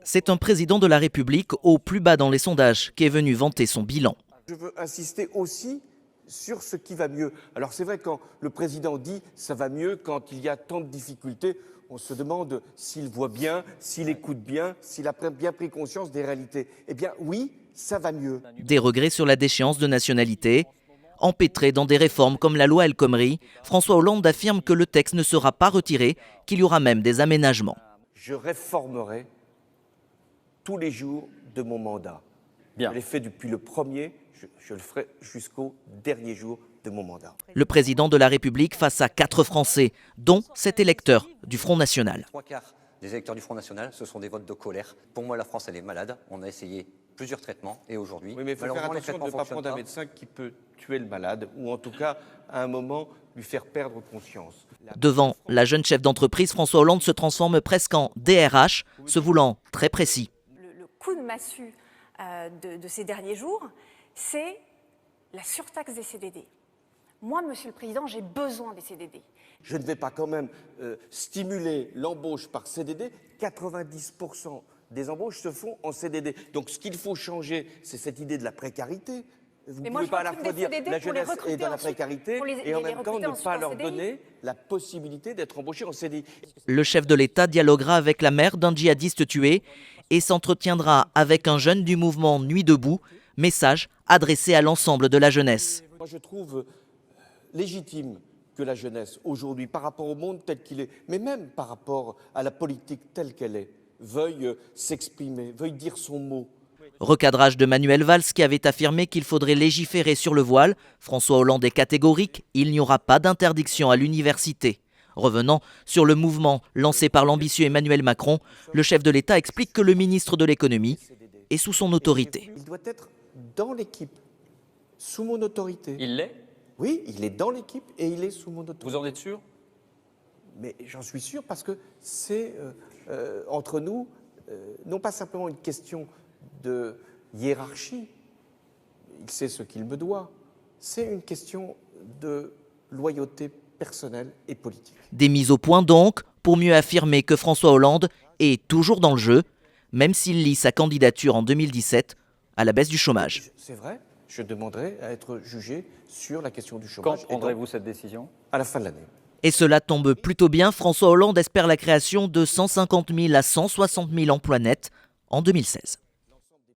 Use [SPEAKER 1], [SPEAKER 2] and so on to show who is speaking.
[SPEAKER 1] C'est un président de la République au plus bas dans les sondages qui est venu vanter son bilan.
[SPEAKER 2] Je veux insister aussi sur ce qui va mieux. Alors c'est vrai, quand le président dit « ça va mieux », quand il y a tant de difficultés, on se demande s'il voit bien, s'il écoute bien, s'il a bien pris conscience des réalités. Eh bien oui, ça va mieux.
[SPEAKER 1] Des regrets sur la déchéance de nationalité. Empêtré dans des réformes comme la loi El Khomri, François Hollande affirme que le texte ne sera pas retiré, qu'il y aura même des aménagements.
[SPEAKER 2] Je réformerai tous les jours de mon mandat. Bien. Je l'ai fait depuis le premier, je le ferai jusqu'au dernier jour de mon mandat.
[SPEAKER 1] Le président de la République face à 4 Français, dont 7 électeurs du Front National.
[SPEAKER 3] 3/4 des électeurs du Front National, ce sont des votes de colère. Pour moi, la France, elle est malade. On a essayé plusieurs traitements et aujourd'hui,
[SPEAKER 2] oui, mais il faut faire attention de ne pas prendre un médecin qui peut tuer le malade ou en tout cas, à un moment, lui faire perdre conscience.
[SPEAKER 1] Devant la jeune chef d'entreprise, François Hollande se transforme presque en DRH, se voulant très précis.
[SPEAKER 4] Le coup de massue de ces derniers jours, c'est la surtaxe des CDD. Moi, Monsieur le Président, j'ai besoin des CDD.
[SPEAKER 2] Je ne vais pas quand même stimuler l'embauche par CDD. 90% des embauches se font en CDD. Donc ce qu'il faut changer, c'est cette idée de la précarité. Vous ne pouvez pas à la fois dire la jeunesse est dans la précarité et en même temps ne pas leur donner la possibilité d'être embauchés en CDI.
[SPEAKER 1] Le chef de l'État dialoguera avec la mère d'un djihadiste tué et s'entretiendra avec un jeune du mouvement Nuit debout, message adressé à l'ensemble de la jeunesse.
[SPEAKER 2] Moi je trouve légitime que la jeunesse, aujourd'hui, par rapport au monde tel qu'il est, mais même par rapport à la politique telle qu'elle est, veuille s'exprimer, veuille dire son mot.
[SPEAKER 1] Recadrage de Manuel Valls qui avait affirmé qu'il faudrait légiférer sur le voile. François Hollande est catégorique, il n'y aura pas d'interdiction à l'université. Revenant sur le mouvement lancé par l'ambitieux Emmanuel Macron, le chef de l'État explique que le ministre de l'économie est sous son autorité.
[SPEAKER 2] Il doit être dans l'équipe, sous mon autorité.
[SPEAKER 5] Il l'est ?
[SPEAKER 2] Oui, il est dans l'équipe et il est sous mon autorité.
[SPEAKER 5] Vous en êtes sûr ?
[SPEAKER 2] Mais j'en suis sûr parce que c'est entre nous, non pas simplement une question de hiérarchie, il sait ce qu'il me doit, c'est une question de loyauté personnelle et politique.
[SPEAKER 1] Des mises au point donc, pour mieux affirmer que François Hollande est toujours dans le jeu, même s'il lie sa candidature en 2017 à la baisse du chômage.
[SPEAKER 2] C'est vrai, je demanderai à être jugé sur la question du chômage.
[SPEAKER 5] Quand prendrez-vous cette décision ?
[SPEAKER 2] À la fin de l'année.
[SPEAKER 1] Et cela tombe plutôt bien, François Hollande espère la création de 150 000 à 160 000 emplois nets en 2016.